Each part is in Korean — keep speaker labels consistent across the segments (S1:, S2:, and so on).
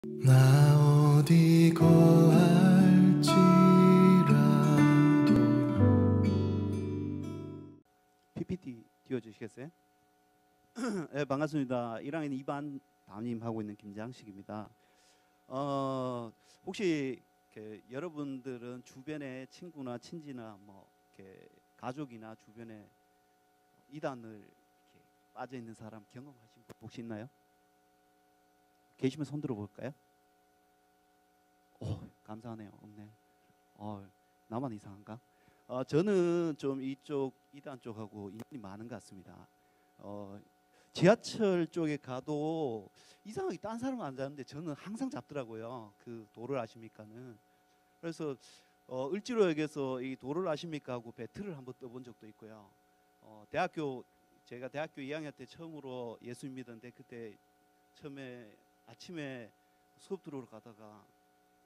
S1: 나 어디 거할지라도.
S2: PPT 띄워주시겠어요? 네, 반갑습니다. 1학년 2반 담임하고 있는 김장식입니다. 혹시 여러분들은 주변에 친구나 친지나 뭐 가족이나 주변에 이단을 이렇게 빠져 있는 사람 경험하신 분 혹시 있나요? 계시면 손 들어볼까요? 감사하네요. 없네. 나만 이상한가? 저는 좀 이쪽 이단 쪽하고 인연이 많은 것 같습니다. 지하철 쪽에 가도 이상하게 딴 사람은 안 잡는데 저는 항상 잡더라고요. 그 도를 아십니까는. 그래서 을지로역에서 이 도를 아십니까 하고 배틀을 한번 떠본 적도 있고요. 제가 대학교 2학년 때 처음으로 예수 믿었는데 그때 처음에 아침에 수업 들어오러 가다가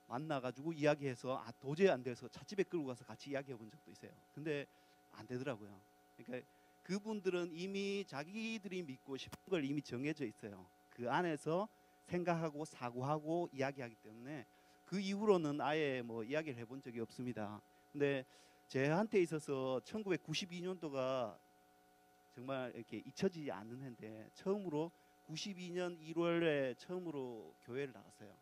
S2: 만나가지고 이야기해서 도저히 안 돼서 찻집에 끌고 가서 같이 이야기해 본 적도 있어요. 근데 안 되더라고요. 그러니까 그분들은 이미 자기들이 믿고 싶은 걸 이미 정해져 있어요. 그 안에서 생각하고 사고하고 이야기하기 때문에 그 이후로는 아예 뭐 이야기를 해본 적이 없습니다. 근데 제한테 있어서 1992년도가 정말 이렇게 잊혀지지 않는 해인데 처음으로 92년 1월에 처음으로 교회를 나갔어요.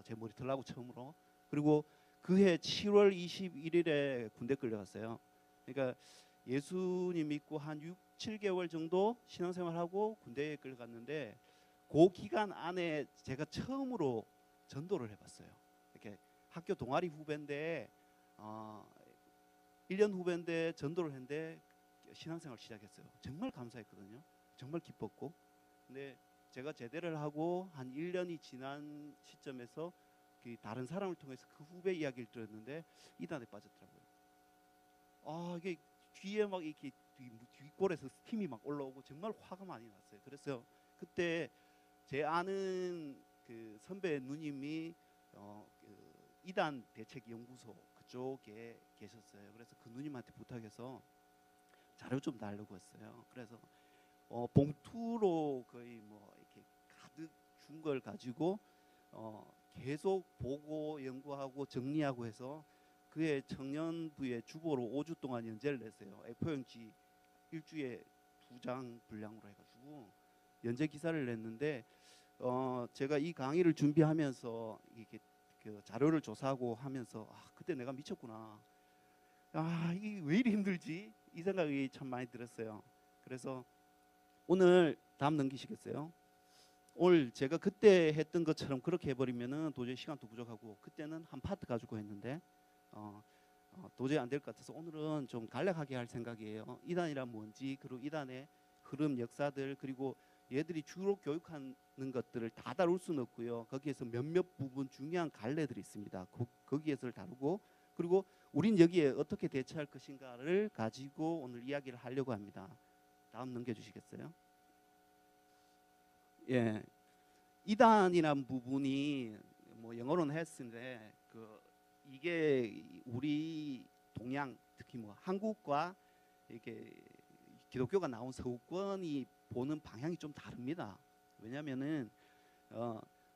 S2: 제 머리 털라고 처음으로. 그리고 그해 7월 21일에 군대 끌려갔어요. 그러니까 예수님 믿고 한 6, 7개월 정도 신앙생활하고 군대에 끌려갔는데 그 기간 안에 제가 처음으로 전도를 해봤어요. 이렇게 학교 동아리 후배인데 1년 후배인데 전도를 했는데 신앙생활 시작했어요. 정말 감사했거든요. 정말 기뻤고. 근데 제가 제대를 하고 한 1년이 지난 시점에서 다른 사람을 통해서 그 후배 이야기를 들었는데 이단에 빠졌더라고요. 이게 뒤에 막 이렇게 뒷골에서 스팀이 막 올라오고 정말 화가 많이 났어요. 그래서 그때 제 아는 그 선배 누님이 이단 대책 연구소 그쪽에 계셨어요. 그래서 그 누님한테 부탁해서 자료 좀 달라고 했어요. 그래서 봉투로 거의 뭐 이렇게 가득 준 걸 가지고 계속 보고 연구하고 정리하고 해서 그의 청년부의 주보로 5주 동안 연재를 냈어요. A4용지 일주에 2장 분량으로 해가지고 연재 기사를 냈는데 제가 이 강의를 준비하면서 이렇게 그 자료를 조사하고 하면서 그때 내가 미쳤구나. 이게 왜 이리 힘들지? 이 생각이 참 많이 들었어요. 그래서 오늘 다음 넘기시겠어요? 오늘 제가 그때 했던 것처럼 그렇게 해버리면은 도저히 시간도 부족하고 그때는 한 파트 가지고 했는데 도저히 안 될 것 같아서 오늘은 좀 간략하게 할 생각이에요. 이단이란 뭔지 그리고 이단의 흐름 역사들 그리고 얘들이 주로 교육하는 것들을 다 다룰 수는 없고요. 거기에서 몇몇 부분 중요한 갈래들이 있습니다. 거기에서를 다루고 그리고 우린 여기에 어떻게 대처할 것인가를 가지고 오늘 이야기를 하려고 합니다. 다음 넘겨주시겠어요? 예, 이단이란 부분이 뭐 영어로는 했는데 이게 우리 동양 특히 뭐 한국과 이렇게 기독교가 나온 서구권이 보는 방향이 좀 다릅니다. 왜냐하면은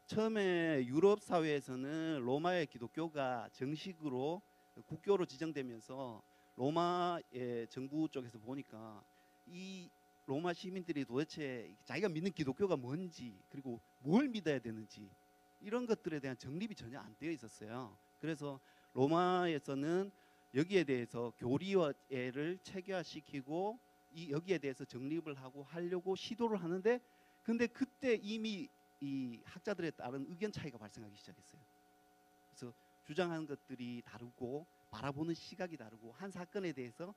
S2: 처음에 유럽 사회에서는 로마의 기독교가 정식으로 국교로 지정되면서 로마의 정부 쪽에서 보니까 이 로마 시민들이 도대체 자기가 믿는 기독교가 뭔지 그리고 뭘 믿어야 되는지 이런 것들에 대한 정립이 전혀 안 되어 있었어요. 그래서 로마에서는 여기에 대해서 교리를 체계화시키고 여기에 대해서 정립을 하고 하려고 시도를 하는데 근데 그때 이미 이 학자들에 따른 의견 차이가 발생하기 시작했어요. 그래서 주장하는 것들이 다르고 바라보는 시각이 다르고 한 사건에 대해서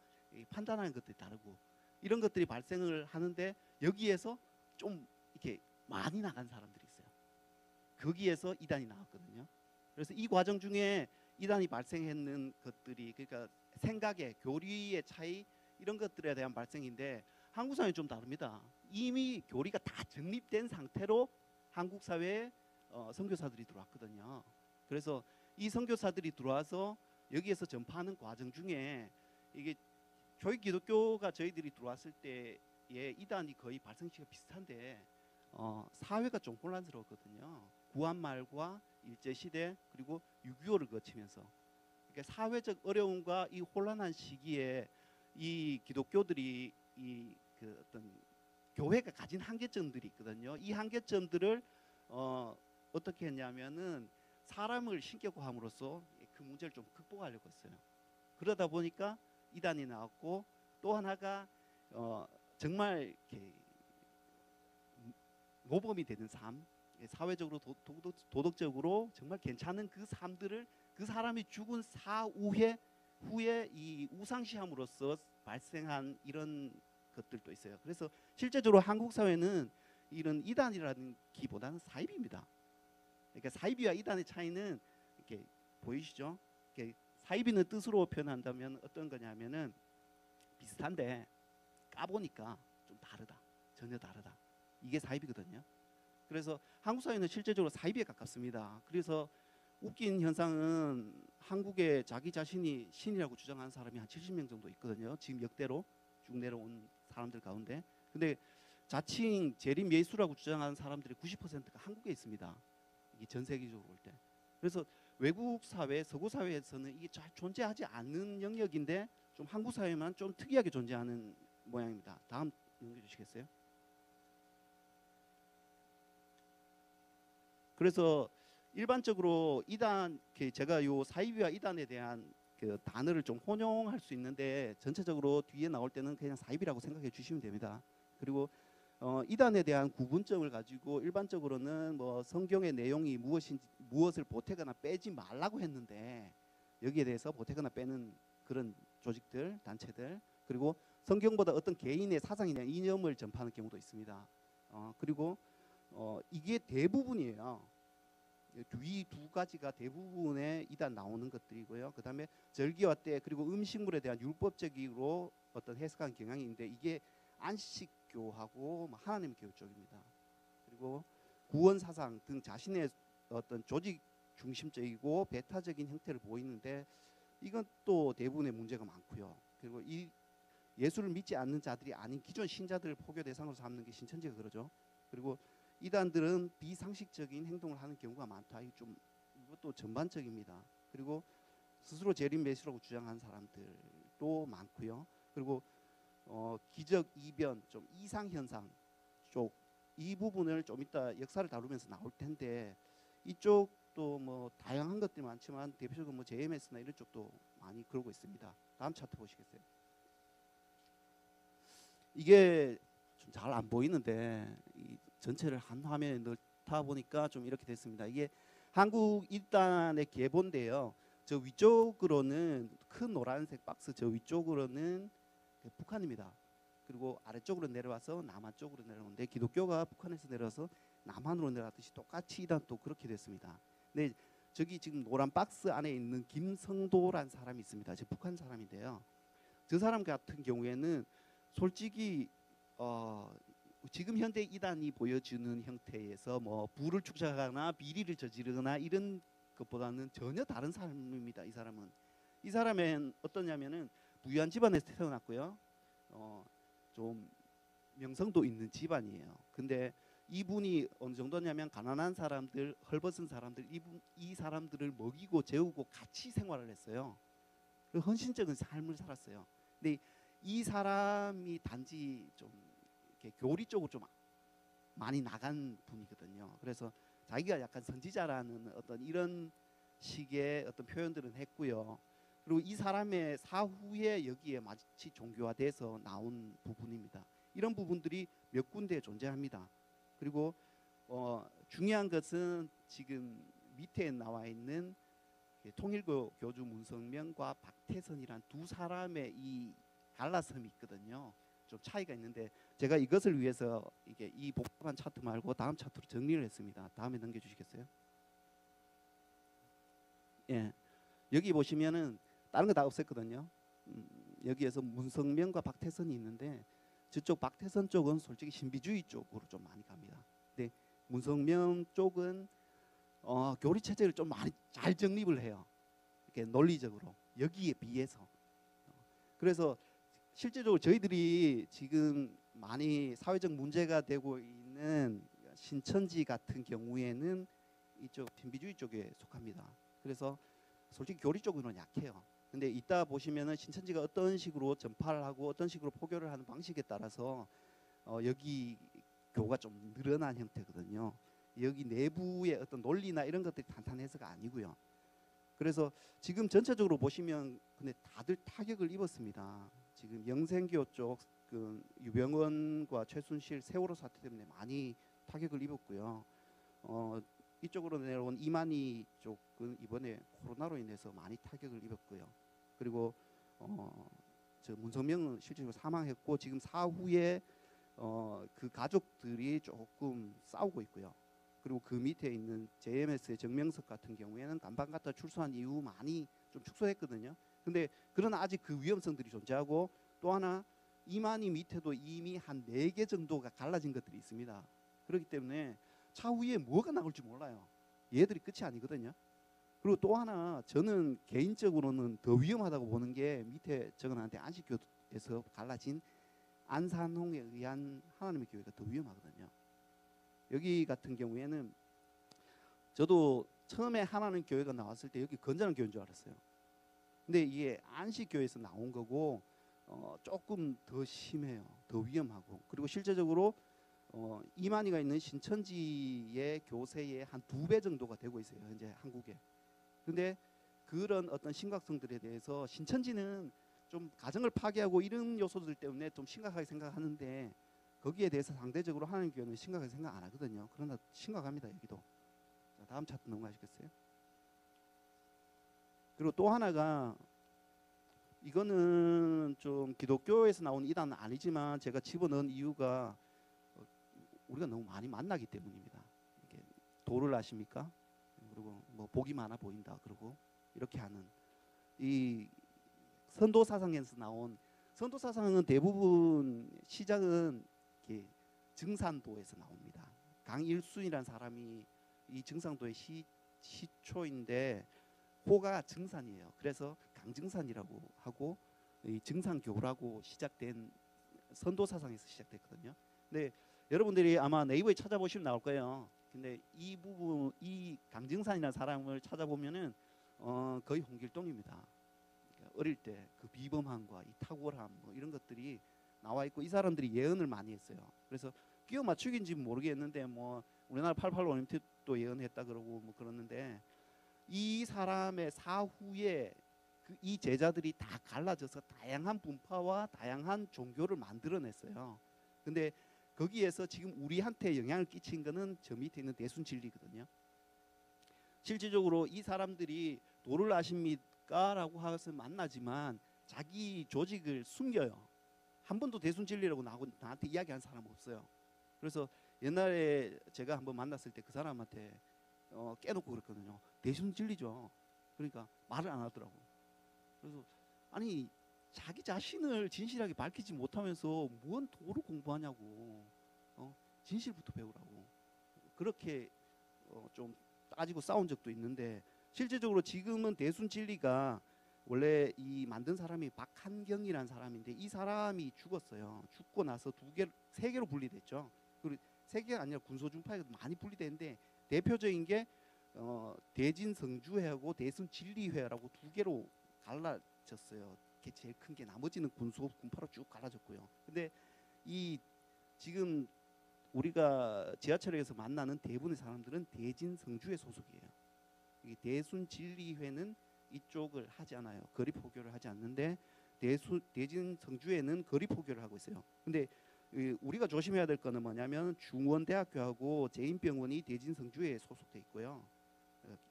S2: 판단하는 것들이 다르고 이런 것들이 발생을 하는데 여기에서 좀 이렇게 많이 나간 사람들이 있어요. 거기에서 이단이 나왔거든요. 그래서 이 과정 중에 이단이 발생했는 것들이 그러니까 생각의 교리의 차이 이런 것들에 대한 발생인데 한국 사회는 좀 다릅니다. 이미 교리가 다 정립된 상태로 한국 사회에 선교사들이 들어왔거든요. 그래서 이 선교사들이 들어와서 여기에서 전파하는 과정 중에 이게 교육 기독교가 저희들이 들어왔을 때의 이단이 거의 발생 시기가 비슷한데 사회가 좀 혼란스러웠거든요. 구한말과 일제시대 그리고 6.25를 거치면서 그러니까 사회적 어려움과 이 혼란한 시기에 이 기독교들이 이 그 어떤 교회가 가진 한계점들이 있거든요. 이 한계점들을 어떻게 했냐면은 사람을 신격화함으로써 그 문제를 좀 극복하려고 했어요. 그러다 보니까 이단이 나왔고 또 하나가 정말 이렇게 모범이 되는 삶, 사회적으로 도덕적으로 정말 괜찮은 그 삶들을 그 사람이 죽은 사후에 이 우상시함으로써 발생한 이런 것들도 있어요. 그래서 실제적으로 한국 사회는 이런 이단이라는 기보다는 사이비입니다. 그러니까 사이비와 이단의 차이는 이렇게 보이시죠? 이렇게 사이비는 뜻으로 표현한다면 어떤 거냐면은 비슷한데 까보니까 좀 다르다, 전혀 다르다. 이게 사이비거든요. 그래서 한국 사회는 실제적으로 사이비에 가깝습니다. 그래서 웃긴 현상은 한국에 자기 자신이 신이라고 주장하는 사람이 한 70명 정도 있거든요. 지금 역대로 쭉 내려온 사람들 가운데. 근데 자칭 재림 예수라고 주장하는 사람들의 90%가 한국에 있습니다. 이게 전 세계적으로 볼 때. 그래서 외국 사회, 서구 사회에서는 이게 잘 존재하지 않는 영역인데 좀 한국 사회만 좀 특이하게 존재하는 모양입니다. 다음 넘겨주시겠어요? 그래서 일반적으로 이단, 제가 요 사이비와 이단에 대한 그 단어를 좀 혼용할 수 있는데 전체적으로 뒤에 나올 때는 그냥 사이비라고 생각해 주시면 됩니다. 그리고 이단에 대한 구분점을 가지고 일반적으로는 뭐 성경의 내용이 무엇을 보태거나 빼지 말라고 했는데 여기에 대해서 보태거나 빼는 그런 조직들, 단체들, 그리고 성경보다 어떤 개인의 사상이나 이념을 전파하는 경우도 있습니다. 그리고 이게 대부분이에요. 위 두 가지가 대부분의 이단 나오는 것들이고요. 그 다음에 절기와 때 그리고 음식물에 대한 율법적으로 어떤 해석한 경향이 있는데 이게 안식교하고 하나님 교육 쪽입니다. 그리고 구원 사상 등 자신의 어떤 조직 중심적이고 배타적인 형태를 보이는데 이건 또 대부분의 문제가 많고요. 그리고 이 예수를 믿지 않는 자들이 아닌 기존 신자들을 포교 대상으로 삼는 게 신천지가 그러죠. 그리고 이단들은 비상식적인 행동을 하는 경우가 많다. 이것도 전반적입니다. 그리고 스스로 재림 메시라고 주장하는 사람들도 많고요. 그리고 기적 이변, 좀 이상 현상 쪽 이 부분을 좀 이따 역사를 다루면서 나올 텐데 이쪽도 뭐 다양한 것들이 많지만 대표적으로 뭐 JMS나 이런 쪽도 많이 그러고 있습니다. 다음 차트 보시겠어요? 이게 좀 잘 안 보이는데 이 전체를 한 화면에 넣다 보니까 좀 이렇게 됐습니다. 이게 한국 이단의 계보인데요. 저 위쪽으로는 큰 노란색 박스 저 위쪽으로는 북한입니다. 그리고 아래쪽으로 내려와서 남한 쪽으로 내려오는데 기독교가 북한에서 내려와서 남한으로 내려왔듯이 똑같이 이단도 그렇게 됐습니다. 근데 저기 지금 노란 박스 안에 있는 김성도란 사람이 있습니다. 저 북한 사람인데요. 저 사람 같은 경우에는 솔직히 지금 현대 이단이 보여주는 형태에서 뭐 부를 축적하거나 비리를 저지르거나 이런 것보다는 전혀 다른 사람입니다. 이 사람은 어떠냐면은 부유한 집안에서 태어났고요. 좀 명성도 있는 집안이에요. 근데 이분이 어느 정도냐면 가난한 사람들, 헐벗은 사람들, 이 사람들을 먹이고 재우고 같이 생활을 했어요. 헌신적인 삶을 살았어요. 근데 이 사람이 단지 좀 이렇게 교리 쪽으로 좀 많이 나간 분이거든요. 그래서 자기가 약간 선지자라는 어떤 이런 식의 어떤 표현들은 했고요. 그리고 이 사람의 사후에 여기에 마치 종교화돼서 나온 부분입니다. 이런 부분들이 몇 군데 존재합니다. 그리고 중요한 것은 지금 밑에 나와 있는 통일교 교주 문성명과 박태선이란 두 사람의 이 갈라섬이 있거든요. 좀 차이가 있는데 제가 이것을 위해서 이 복잡한 차트 말고 다음 차트로 정리를 했습니다. 다음에 넘겨주시겠어요? 예, 여기 보시면은 다른 거 다 없앴거든요. 여기에서 문성명과 박태선이 있는데 저쪽 박태선 쪽은 솔직히 신비주의 쪽으로 좀 많이 갑니다. 근데 문성명 쪽은 교리 체제를 좀 많이 잘 정립을 해요. 이렇게 논리적으로 여기에 비해서. 그래서 실제적으로 저희들이 지금 많이 사회적 문제가 되고 있는 신천지 같은 경우에는 이쪽 신비주의 쪽에 속합니다. 그래서 솔직히 교리 쪽으로는 약해요. 근데 이따 보시면은 신천지가 어떤 식으로 전파를 하고 어떤 식으로 포교를 하는 방식에 따라서 여기 교가 좀 늘어난 형태거든요. 여기 내부의 어떤 논리나 이런 것들이 탄탄해서가 아니고요. 그래서 지금 전체적으로 보시면 근데 다들 타격을 입었습니다. 지금 영생교 쪽 그 유병원과 최순실 세월호 사태 때문에 많이 타격을 입었고요. 이쪽으로 내려온 이만희 쪽은 이번에 코로나로 인해서 많이 타격을 입었고요. 그리고 저 문성명은 실제로 사망했고 지금 사후에 그 가족들이 조금 싸우고 있고요. 그리고 그 밑에 있는 JMS의 정명석 같은 경우에는 간판 갖다 출소한 이후 많이 좀 축소했거든요. 근데 그러나 아직 그 위험성들이 존재하고 또 하나 이만희 밑에도 이미 한 4개 정도가 갈라진 것들이 있습니다. 그렇기 때문에 차후에 뭐가 나올지 몰라요. 얘들이 끝이 아니거든요. 그리고 또 하나 저는 개인적으로는 더 위험하다고 보는 게 밑에 적어놨는데 안식교에서 갈라진 안산홍에 의한 하나님의 교회가 더 위험하거든요. 여기 같은 경우에는 저도 처음에 하나님 교회가 나왔을 때 여기 건전한 교회인 줄 알았어요. 근데 이게 안식교회에서 나온 거고 조금 더 심해요. 더 위험하고 그리고 실제적으로 이만희가 있는 신천지의 교세의 한 2배 정도가 되고 있어요. 현재 한국에. 근데 그런 어떤 심각성들에 대해서 신천지는 좀 가정을 파괴하고 이런 요소들 때문에 좀 심각하게 생각하는데 거기에 대해서 상대적으로 하나님 교회는 심각하게 생각 안 하거든요. 그러나 심각합니다. 여기도. 자, 다음 차트 넘어가시겠어요? 그리고 또 하나가 이거는 좀 기독교에서 나온 이단은 아니지만 제가 집어넣은 이유가 우리가 너무 많이 만나기 때문입니다. 이렇게 도를 아십니까? 그리고 뭐 복이 많아 보인다 그러고 이렇게 하는 이 선도 사상에서 나온 선도 사상은 대부분 시작은 이렇게 증산도에서 나옵니다. 강일순이라는 사람이 이 증산도의 시초인데 호가 증산이에요. 그래서 강증산이라고 하고 이 증산교라고 시작된 선도 사상에서 시작됐거든요. 근데 여러분들이 아마 네이버에 찾아보시면 나올 거예요. 근데 이 부분 이 강증산이라는 사람을 찾아보면은 거의 홍길동입니다. 그러니까 어릴 때 그 비범함과 이 탁월함 뭐 이런 것들이 나와 있고 이 사람들이 예언을 많이 했어요. 그래서 끼워 맞추기인지 모르겠는데 뭐 우리나라 88 올림픽도 예언했다 그러고 뭐 그러는데 이 사람의 사후에 이 제자들이 다 갈라져서 다양한 분파와 다양한 종교를 만들어냈어요. 근데 거기에서 지금 우리한테 영향을 끼친 거는 저 밑에 있는 대순진리거든요. 실질적으로 이 사람들이 도를 아십니까? 라고 해서 만나지만 자기 조직을 숨겨요. 한 번도 대순진리라고 나한테 이야기한 사람 없어요. 그래서 옛날에 제가 한번 만났을 때 그 사람한테 깨놓고 그랬거든요. 대순진리죠. 그러니까 말을 안 하더라고. 그래서 아니 자기 자신을 진실하게 밝히지 못하면서 뭔 도를 공부하냐고. 진실부터 배우라고. 그렇게 좀 따지고 싸운 적도 있는데 실제적으로 지금은 대순진리가 원래 이 만든 사람이 박한경이라는 사람인데 이 사람이 죽었어요. 죽고 나서 세 개로 분리됐죠. 그리고 세 개가 아니라 군소중파에 많이 분리됐는데 대표적인 게 대진성주회하고 대순진리회라고 2개로 갈라졌어요. 그게 제일 큰 게 나머지는 군파로 쭉 갈라졌고요. 근데 이 지금 우리가 지하철에서 만나는 대부분의 사람들은 대진성주회 소속이에요. 이 대순진리회는 이쪽을 하지 않아요. 거리 포교를 하지 않는데 대진성주회는 거리 포교를 하고 있어요. 근데 우리가 조심해야 될 거는 뭐냐면 중원대학교하고 제인병원이 대진성주회에 소속돼 있고요.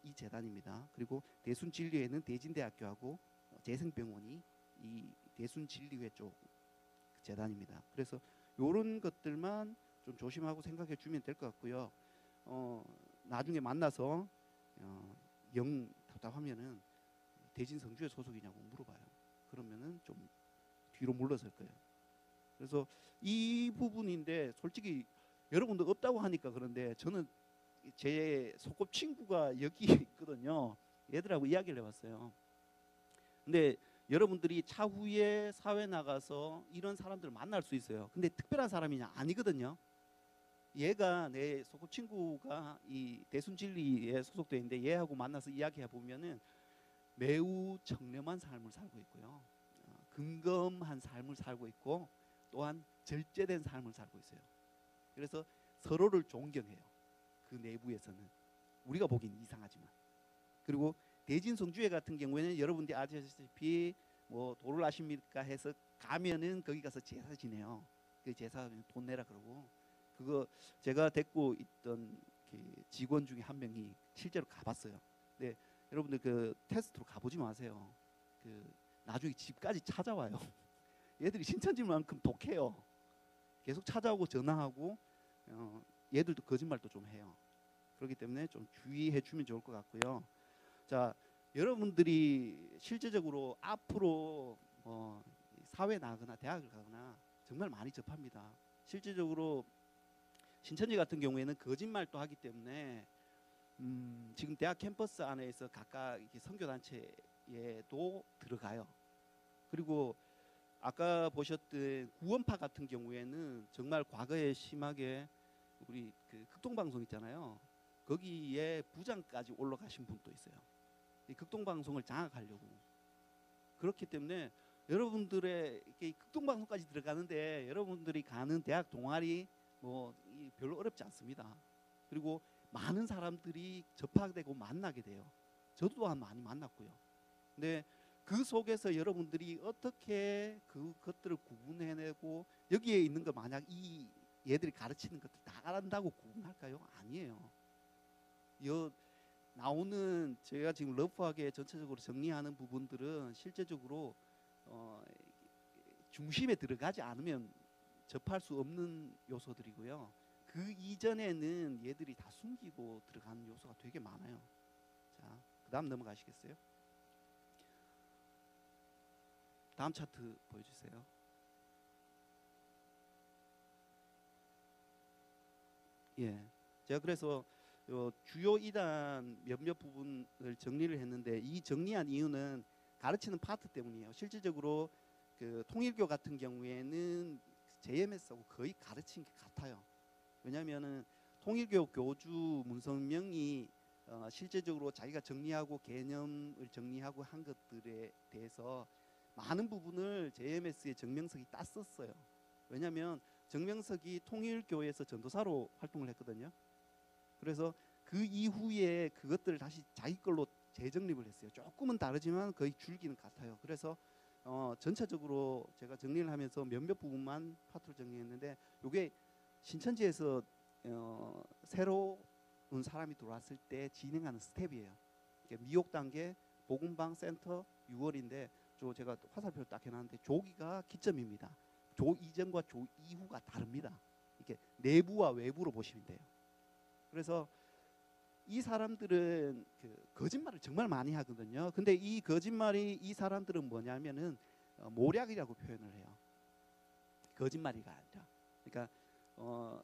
S2: 이 재단입니다. 그리고 대순진리회는 대진대학교하고 재생병원이 이 대순진리회 쪽 재단입니다. 그래서 이런 것들만 좀 조심하고 생각해 주면 될 것 같고요. 나중에 만나서 영 답답하면은 대진성주회 소속이냐고 물어봐요. 그러면은 좀 뒤로 물러설 거예요. 그래서 이 부분인데 솔직히 여러분도 없다고 하니까 그런데 저는 제 소꿉친구가 여기 있거든요. 얘들하고 이야기를 해봤어요. 근데 여러분들이 차후에 사회 나가서 이런 사람들을 만날 수 있어요. 근데 특별한 사람이냐? 아니거든요. 얘가 내 소꿉친구가 이 대순진리에 소속돼 있는데 얘하고 만나서 이야기해 보면은 매우 청렴한 삶을 살고 있고요. 근검한 삶을 살고 있고 또한 절제된 삶을 살고 있어요. 그래서 서로를 존경해요. 그 내부에서는 우리가 보기엔 이상하지만. 그리고 대진성주회 같은 경우에는 여러분들이 아시다시피 뭐 도를 아십니까 해서 가면은 거기 가서 제사 지내요. 그 제사 돈 내라 그러고 그거 제가 데리고 있던 그 직원 중에 한 명이 실제로 가봤어요. 근데 여러분들 그 테스트로 가보지 마세요. 그 나중에 집까지 찾아와요. 얘들이 신천지만큼 독해요. 계속 찾아오고 전화하고 얘들도 거짓말도 좀 해요. 그렇기 때문에 좀 주의해 주면 좋을 것 같고요. 자, 여러분들이 실제적으로 앞으로 사회 나가거나 대학을 가거나 정말 많이 접합니다. 실제적으로 신천지 같은 경우에는 거짓말도 하기 때문에 지금 대학 캠퍼스 안에서 각각 이렇게 선교단체에도 들어가요. 그리고 아까 보셨던 구원파 같은 경우에는 정말 과거에 심하게 우리 그 극동방송 있잖아요. 거기에 부장까지 올라가신 분도 있어요. 이 극동방송을 장악하려고. 그렇기 때문에 여러분들의 극동방송까지 들어가는데 여러분들이 가는 대학 동아리 뭐 별로 어렵지 않습니다. 그리고 많은 사람들이 접하되고 만나게 돼요. 저도 또한 많이 만났고요. 근데 그 속에서 여러분들이 어떻게 그것들을 구분해내고 여기에 있는 거 만약 이 얘들이 가르치는 것들 다 안다고 구분할까요? 아니에요. 나오는 제가 지금 러프하게 전체적으로 정리하는 부분들은 실제적으로 중심에 들어가지 않으면 접할 수 없는 요소들이고요. 그 이전에는 얘들이 다 숨기고 들어가는 요소가 되게 많아요. 자, 그 다음 넘어가시겠어요? 다음 차트 보여주세요. 예, 제가 그래서 주요 이단 몇몇 부분을 정리를 했는데 이 정리한 이유는 가르치는 파트 때문이에요. 실질적으로 그 통일교 같은 경우에는 JMS하고 거의 가르친 게 같아요. 왜냐하면은 통일교 교주 문성명이 실제적으로 자기가 정리하고 개념을 정리하고 한 것들에 대해서 많은 부분을 JMS의 정명석이 땄었어요. 왜냐하면 정명석이 통일교에서 전도사로 활동을 했거든요. 그래서 그 이후에 그것들을 다시 자기 걸로 재정립을 했어요. 조금은 다르지만 거의 줄기는 같아요. 그래서 전체적으로 제가 정리를 하면서 몇몇 부분만 파트를 정리했는데 이게 신천지에서 새로운 사람이 들어왔을 때 진행하는 스텝이에요. 미혹 단계, 복음방 센터 6월인데 제가 화살표를 딱 해놨는데 조기가 기점입니다. 조 이전과 조 이후가 다릅니다. 이렇게 내부와 외부로 보시면 돼요. 그래서 이 사람들은 그 거짓말을 정말 많이 하거든요. 근데 이 거짓말이 이 사람들은 뭐냐면은 모략이라고 표현을 해요. 거짓말이가 아니라. 그러니까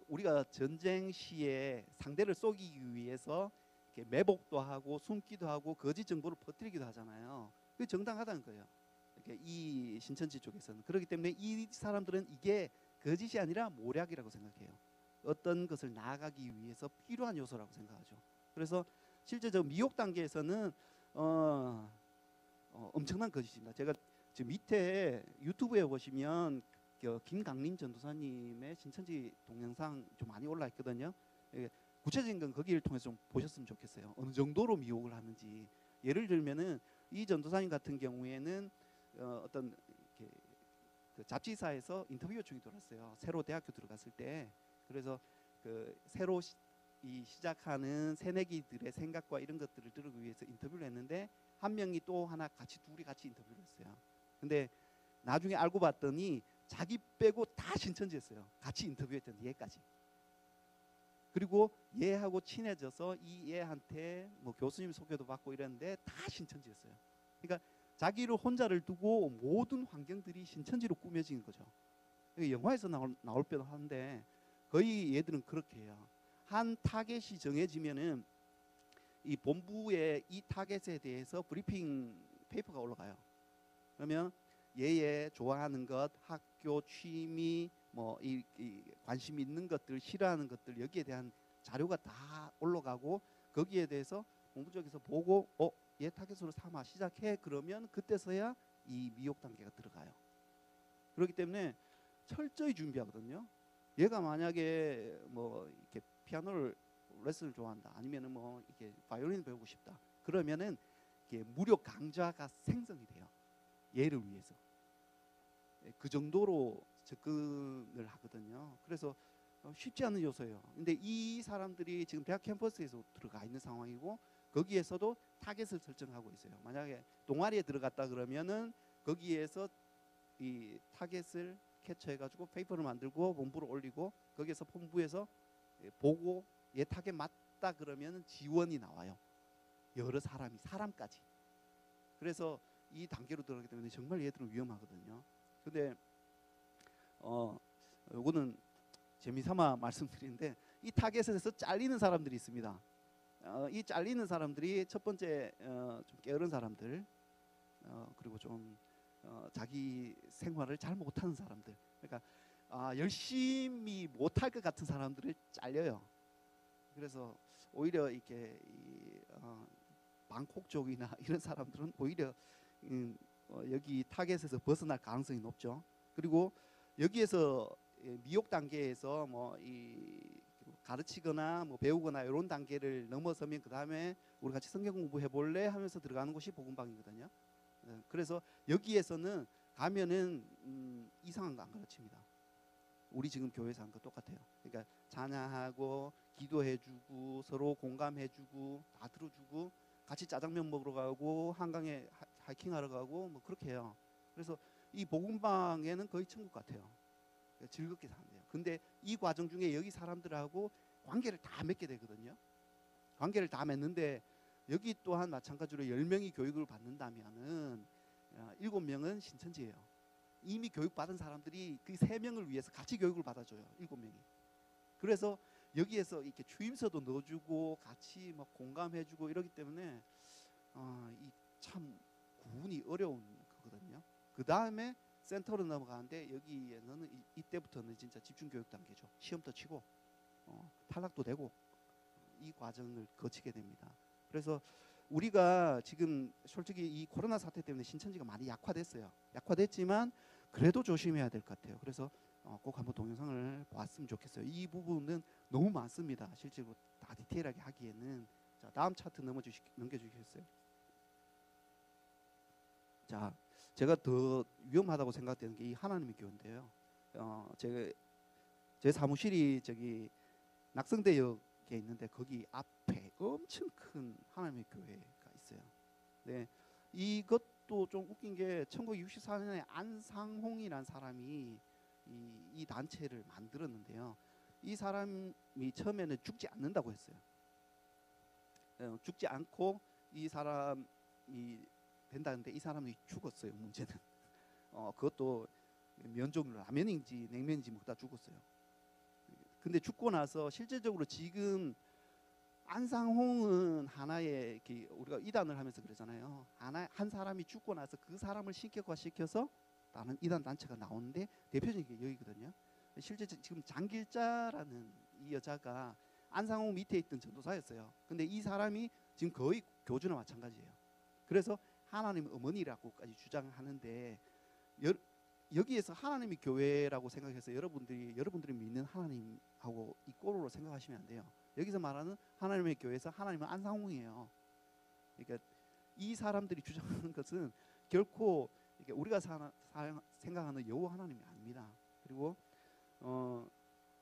S2: 우리가 전쟁 시에 상대를 속이기 위해서 이렇게 매복도 하고 숨기도 하고 거짓 정보를 퍼뜨리기도 하잖아요. 그게 정당하다는 거예요. 이렇게 이 신천지 쪽에서는. 그렇기 때문에 이 사람들은 이게 거짓이 아니라 모략이라고 생각해요. 어떤 것을 나아가기 위해서 필요한 요소라고 생각하죠. 그래서 실제 저 미혹 단계에서는 엄청난 거짓입니다. 제가 지금 밑에 유튜브에 보시면 김강림 전도사님의 신천지 동영상 좀 많이 올라 있거든요. 구체적인 건 거기를 통해서 좀 보셨으면 좋겠어요. 어느 정도로 미혹을 하는지. 예를 들면은 이 전도사님 같은 경우에는 어떤 그 잡지사에서 인터뷰 요청이 들어왔어요. 새로 대학교 들어갔을 때. 그래서 그 새로 시작하는 새내기들의 생각과 이런 것들을 들기 위해서 인터뷰를 했는데 한 명이 또 하나 둘이 같이 인터뷰를 했어요. 근데 나중에 알고 봤더니 자기 빼고 다 신천지였어요. 같이 인터뷰했던 얘까지. 그리고 얘하고 친해져서 이 얘한테 뭐 교수님 소개도 받고 이랬는데 다 신천지였어요. 그러니까 자기를 혼자를 두고 모든 환경들이 신천지로 꾸며진 거죠. 영화에서 나올 때도 하는데 거의 얘들은 그렇게 해요. 한 타겟이 정해지면은 이 본부에 이 타겟에 대해서 브리핑 페이퍼가 올라가요. 그러면 얘의 좋아하는 것, 학교, 취미, 뭐 이 관심 있는 것들, 싫어하는 것들 여기에 대한 자료가 다 올라가고 거기에 대해서 본부 쪽에서 보고 얘 타겟으로 삼아 시작해 그러면 그때서야 이 미혹 단계가 들어가요. 그렇기 때문에 철저히 준비하거든요. 얘가 만약에 뭐 이렇게 피아노를 레슨을 좋아한다, 아니면은 뭐 이렇게 바이올린 배우고 싶다, 그러면은 이게 무료 강좌가 생성이 돼요. 얘를 위해서. 그 정도로 접근을 하거든요. 그래서 쉽지 않은 요소예요. 근데 이 사람들이 지금 대학 캠퍼스에서 들어가 있는 상황이고 거기에서도 타겟을 설정하고 있어요. 만약에 동아리에 들어갔다 그러면은 거기에서 이 타겟을 캡처해가지고 페이퍼를 만들고 본부로 올리고 거기에서 본부에서 보고 얘 타겟 맞다 그러면 지원이 나와요. 여러 사람까지. 그래서 이 단계로 들어가기 때문에 정말 얘들은 위험하거든요. 근데 요거는 재미삼아 말씀드리는데 이 타겟에서 잘리는 사람들이 있습니다. 이 잘리는 사람들이 첫 번째 좀 게으른 사람들, 그리고 좀 자기 생활을 잘 못하는 사람들. 그러니까 열심히 못할 것 같은 사람들을 잘려요. 그래서 오히려 이렇게 방콕 쪽이나 이런 사람들은 오히려 여기 타겟에서 벗어날 가능성이 높죠. 그리고 여기에서 미혹 단계에서 뭐 이 가르치거나 뭐 배우거나 이런 단계를 넘어서면 그 다음에 우리 같이 성경 공부해 볼래 하면서 들어가는 곳이 복음방이거든요. 그래서 여기에서는 가면은 이상한 거 안 가르칩니다. 우리 지금 교회에서 하는 거 똑같아요. 그러니까 찬양하고 기도해주고 서로 공감해주고 다 들어주고 같이 짜장면 먹으러 가고 한강에 하이킹하러 가고 뭐 그렇게 해요. 그래서 이 복음방에는 거의 천국 같아요. 즐겁게 사는 돼요. 근데 이 과정 중에 여기 사람들하고 관계를 다 맺게 되거든요. 관계를 다 맺는데 여기 또한 마찬가지로 10명이 교육을 받는다면은 7명은 신천지예요. 이미 교육받은 사람들이 그 3명을 위해서 같이 교육을 받아줘요. 7명이. 그래서 여기에서 이렇게 추임서도 넣어주고 같이 막 공감해주고 이러기 때문에 이 참 구분이 어려운 거거든요. 그 다음에 센터로 넘어가는데 여기에는 이때부터는 진짜 집중 교육 단계죠. 시험도 치고 탈락도 되고 이 과정을 거치게 됩니다. 그래서 우리가 지금 솔직히 이 코로나 사태 때문에 신천지가 많이 약화됐어요. 약화됐지만 그래도 조심해야 될 것 같아요. 그래서 꼭 한번 동영상을 봤으면 좋겠어요. 이 부분은 너무 많습니다. 실제로 다 디테일하게 하기에는. 자, 다음 차트 넘겨주시겠어요? 자, 제가 더 위험하다고 생각되는 게 이 하나님의 교회인데요. 제 사무실이 저기 낙성대역에 있는데 거기 앞에 엄청 큰 하나님의 교회가 있어요. 네, 이것도 좀 웃긴 게 1964년에 안상홍이라는 사람이 이 단체를 만들었는데요. 이 사람이 처음에는 죽지 않는다고 했어요. 죽지 않고 이 사람이 된다는데 이 사람이 죽었어요. 문제는 그것도 면종 라면인지 냉면인지 먹다 죽었어요. 근데 죽고 나서 실제적으로 지금 안상홍은 하나의 이렇게 우리가 이단을 하면서 그러잖아요. 한 사람이 죽고 나서 그 사람을 신격화시켜서 다른 이단 단체가 나오는데 대표적인 게 여기거든요. 실제 지금 장길자라는 이 여자가 안상홍 밑에 있던 전도사였어요. 근데 이 사람이 지금 거의 교주나 마찬가지예요. 그래서 하나님 어머니라고까지 주장하는데 여기에서 하나님이 교회라고 생각해서 여러분들이 믿는 하나님하고 이꼬로로 생각하시면 안 돼요. 여기서 말하는 하나님의 교회에서 하나님은 안상홍이에요. 그러니까 이 사람들이 주장하는 것은 결코 우리가 생각하는 여호와 하나님이 아닙니다. 그리고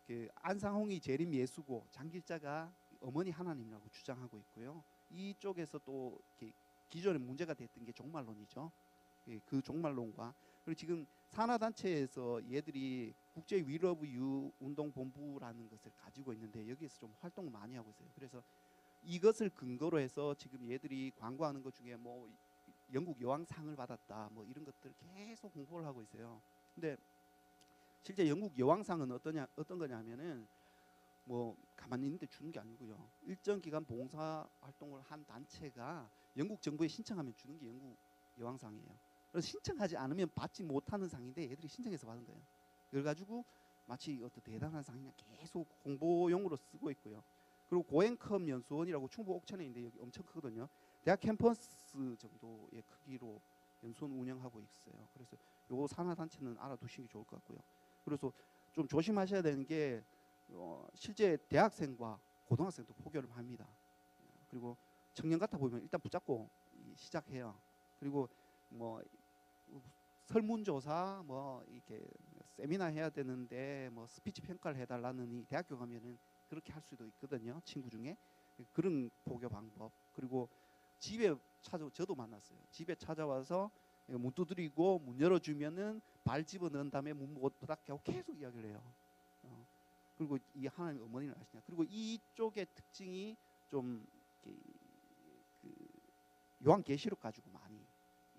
S2: 그 안상홍이 재림 예수고 장길자가 어머니 하나님이라고 주장하고 있고요. 이쪽에서 또 기존에 문제가 됐던 게 종말론이죠. 그 종말론과 그리고 지금 산하단체에서 얘들이 국제 위러브 유 운동본부라는 것을 가지고 있는데 여기에서 좀 활동을 많이 하고 있어요. 그래서 이것을 근거로 해서 지금 얘들이 광고하는 것 중에 뭐 영국 여왕상을 받았다 뭐 이런 것들 계속 홍보를 하고 있어요. 근데 실제 영국 여왕상은 어떤 거냐면은 뭐 가만히 있는데 주는 게 아니고요. 일정 기간 봉사 활동을 한 단체가 영국 정부에 신청하면 주는 게 영국 여왕상이에요. 그래서 신청하지 않으면 받지 못하는 상인데 얘들이 신청해서 받은 거예요. 그래가지고 마치 어떤 대단한 상이냐 계속 홍보용으로 쓰고 있고요. 그리고 고행컴 연수원이라고 충북 옥천에 있는데 여기 엄청 크거든요. 대학 캠퍼스 정도의 크기로 연수원 운영하고 있어요. 그래서 요 산하 단체는 알아두시기 좋을 것 같고요. 그래서 좀 조심하셔야 되는 게 실제 대학생과 고등학생도 포교를 합니다. 그리고 청년 같아 보면 일단 붙잡고 시작해요. 그리고 뭐 설문조사 뭐 이렇게 세미나 해야 되는데 뭐 스피치 평가를 해달라는 이 대학교 가면은 그렇게 할 수도 있거든요. 친구 중에 그런 포교 방법. 그리고 집에 저도 만났어요. 집에 찾아와서 문 두드리고 문 열어주면은 발 집어 넣은 다음에 문 못 닫게 하고 계속 이야기를 해요. 그리고 이 하나님 어머니를 아시냐? 그리고 이쪽의 특징이 좀 그 요한계시록 가지고 많이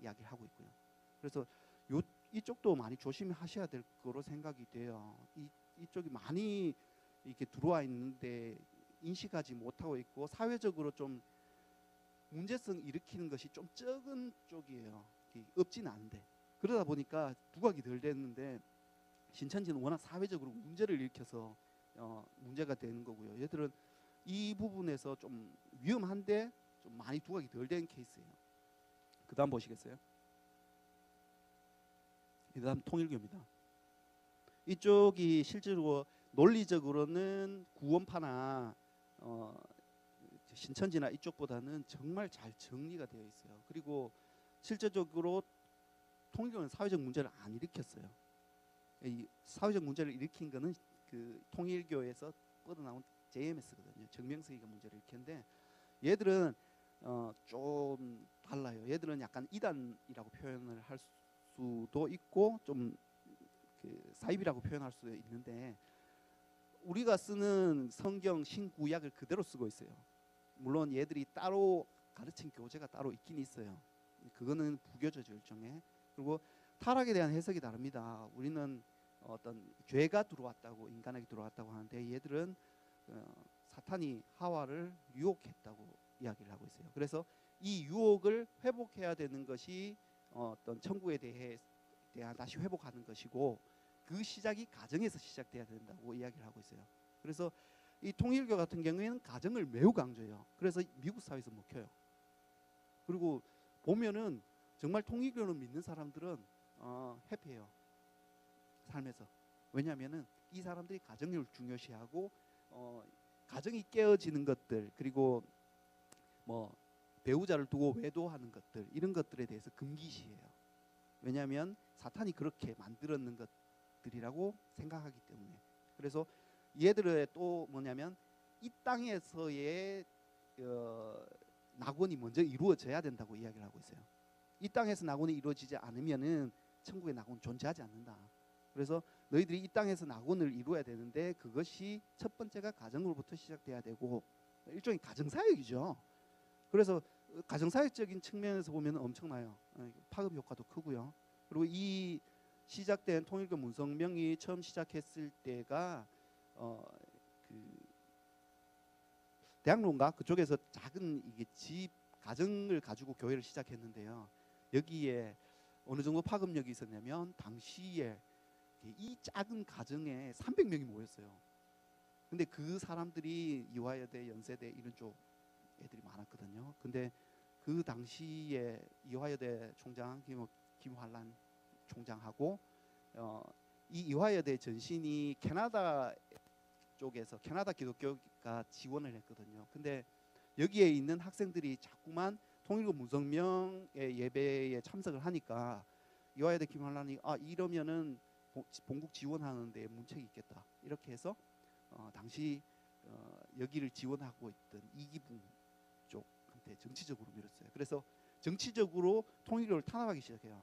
S2: 이야기를 하고 있고요. 그래서 이쪽도 많이 조심하셔야 될 거로 생각이 돼요. 이쪽이 많이 이렇게 들어와 있는데 인식하지 못하고 있고 사회적으로 좀 문제성 일으키는 것이 좀 적은 쪽이에요. 없지는 않은데 그러다 보니까 부각이 덜 됐는데 신천지는 워낙 사회적으로 문제를 일으켜서 문제가 되는 거고요. 얘들은 이 부분에서 좀 위험한데 좀 많이 부각이 덜 된 케이스예요. 그 다음 보시겠어요? 그 다음 통일교입니다. 이쪽이 실제로 논리적으로는 구원파나 신천지나 이쪽보다는 정말 잘 정리가 되어 있어요. 그리고 실제적으로 통일교는 사회적 문제를 안 일으켰어요. 이 사회적 문제를 일으킨 거는 그 통일교에서 뻗어나온 JMS거든요. 정명석이가 문제를 일으켰는데 얘들은 좀 달라요. 얘들은 약간 이단이라고 표현을 할 수도 있고 좀 그 사입이라고 표현할 수도 있는데 우리가 쓰는 성경 신구약을 그대로 쓰고 있어요. 물론 얘들이 따로 가르친 교재가 따로 있긴 있어요. 그거는 부교재죠 일종의. 그리고 타락에 대한 해석이 다릅니다. 우리는 어떤 죄가 들어왔다고 인간에게 들어왔다고 하는데 얘들은 사탄이 하와를 유혹했다고 이야기를 하고 있어요. 그래서 이 유혹을 회복해야 되는 것이 어떤 천국에 대한 다시 회복하는 것이고 그 시작이 가정에서 시작돼야 된다고 이야기를 하고 있어요. 그래서 이 통일교 같은 경우에는 가정을 매우 강조해요. 그래서 미국 사회에서 먹혀요. 그리고 보면은 정말 통일교를 믿는 사람들은 해피해요. 삶에서. 왜냐하면은 이 사람들이 가정을 중요시하고 가정이 깨어지는 것들 그리고 뭐 배우자를 두고 외도하는 것들 이런 것들에 대해서 금기시해요. 왜냐하면 사탄이 그렇게 만들었는 것들이라고 생각하기 때문에. 그래서 얘들의 또 뭐냐면 이 땅에서의 낙원이 먼저 이루어져야 된다고 이야기를 하고 있어요. 이 땅에서 낙원이 이루어지지 않으면은 천국의 낙원 존재하지 않는다. 그래서 너희들이 이 땅에서 낙원을 이루어야 되는데 그것이 첫 번째가 가정으로부터 시작돼야 되고 일종의 가정사역이죠. 그래서 가정사역적인 측면에서 보면 엄청나요. 파급 효과도 크고요. 그리고 이 시작된 통일교 문성명이 처음 시작했을 때가 그 대학로인가 그쪽에서 작은 이게 집 가정을 가지고 교회를 시작했는데요. 여기에 어느 정도 파급력이 있었냐면 당시에 이 작은 가정에 300명이 모였어요. 근데 그 사람들이 이화여대, 연세대 이런 쪽 애들이 많았거든요. 근데 그 당시에 이화여대 총장 김환란 총장하고 이 이화여대 전신이 캐나다 쪽에서 캐나다 기독교가 지원을 했거든요. 근데 여기에 있는 학생들이 자꾸만 통일교 문성명의 예배에 참석을 하니까 이화여대 김환란이 이러면은 본국 지원하는데 문책이 있겠다 이렇게 해서 당시 여기를 지원하고 있던 이기붕 쪽한테 정치적으로 밀었어요. 그래서 정치적으로 통일교를 탄압하기 시작해요.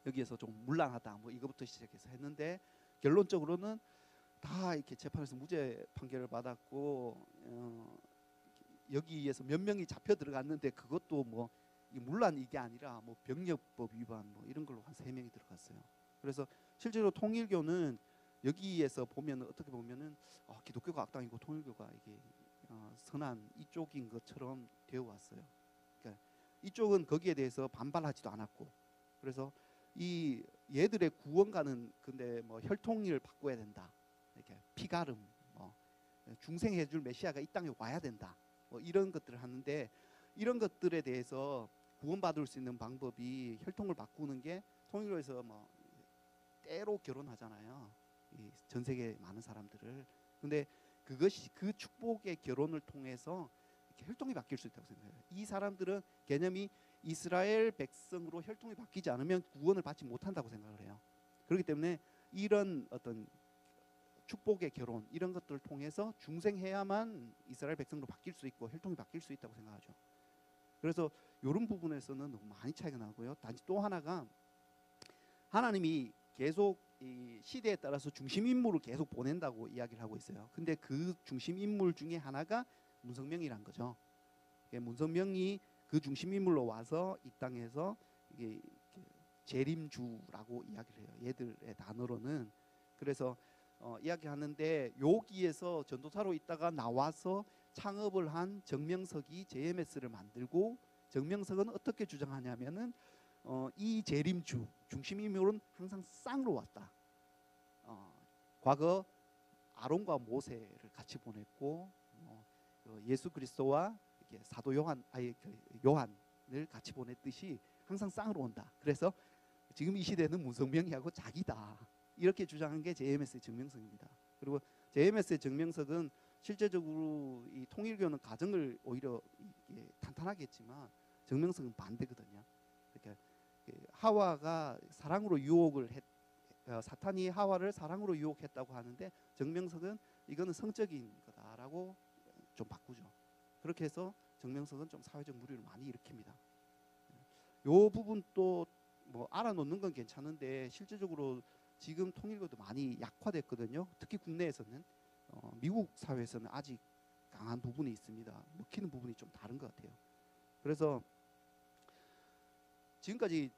S2: 여기에서 좀 문란하다 뭐 이거부터 시작해서 했는데 결론적으로는 다 이렇게 재판에서 무죄 판결을 받았고 여기에서 몇 명이 잡혀 들어갔는데 그것도 뭐 물란 이게 아니라 뭐 병력법 위반 뭐 이런 걸로 한 3명이 들어갔어요. 그래서 실제로 통일교는 여기에서 보면 어떻게 보면은 기독교가 악당이고 통일교가 이게 선한 이쪽인 것처럼 되어 왔어요. 그러니까 이쪽은 거기에 대해서 반발하지도 않았고 그래서 이 얘들의 구원가는 근데 뭐 혈통을 바꿔야 된다. 이렇게 피가름, 뭐 중생해줄 메시아가 이 땅에 와야 된다. 뭐 이런 것들을 하는데 이런 것들에 대해서 구원받을 수 있는 방법이 혈통을 바꾸는 게 통일교에서 뭐 때로 결혼하잖아요. 이 전 세계 많은 사람들을. 근데 그것이 그 축복의 결혼을 통해서 이렇게 혈통이 바뀔 수 있다고 생각해요. 이 사람들은 개념이 이스라엘 백성으로 혈통이 바뀌지 않으면 구원을 받지 못한다고 생각을 해요. 그렇기 때문에 이런 어떤 축복의 결혼 이런 것들을 통해서 중생해야만 이스라엘 백성으로 바뀔 수 있고 혈통이 바뀔 수 있다고 생각하죠. 그래서 이런 부분에서는 너무 많이 차이가 나고요. 단지 또 하나가 하나님이 계속 이 시대에 따라서 중심 인물을 계속 보낸다고 이야기를 하고 있어요. 근데 그 중심 인물 중에 하나가 문성명이란 거죠. 문성명이 그 중심 인물로 와서 이 땅에서 이게 재림주라고 이야기를 해요. 얘들의 단어로는. 그래서 이야기하는데 여기에서 전도사로 있다가 나와서 창업을 한 정명석이 JMS를 만들고 정명석은 어떻게 주장하냐면은 이 재림주 중심 인물은 항상 쌍으로 왔다. 과거 아론과 모세를 같이 보냈고 예수 그리스도와 사도 요한을 같이 보냈듯이 항상 쌍으로 온다. 그래서 지금 이 시대는 문성명이하고 자기다. 이렇게 주장한 게 JMS의 정명석입니다. 그리고 JMS의 정명석은 실제적으로 이 통일교는 가정을 오히려 탄탄하게 했지만 정명석은 반대거든요. 그러니까 하와가 사랑으로 유혹을 사탄이 하와를 사랑으로 유혹했다고 하는데 정명석은 이거는 성적인 거다라고 좀 바꾸죠. 그렇게 해서 정명석은 좀 사회적 물의를 많이 일으킵니다. 요 부분 또 뭐 알아놓는 건 괜찮은데 실제적으로 지금 통일교도 많이 약화됐거든요. 특히 국내에서는 미국 사회에서는 아직 강한 부분이 있습니다. 먹히는 부분이 좀 다른 것 같아요. 그래서 지금까지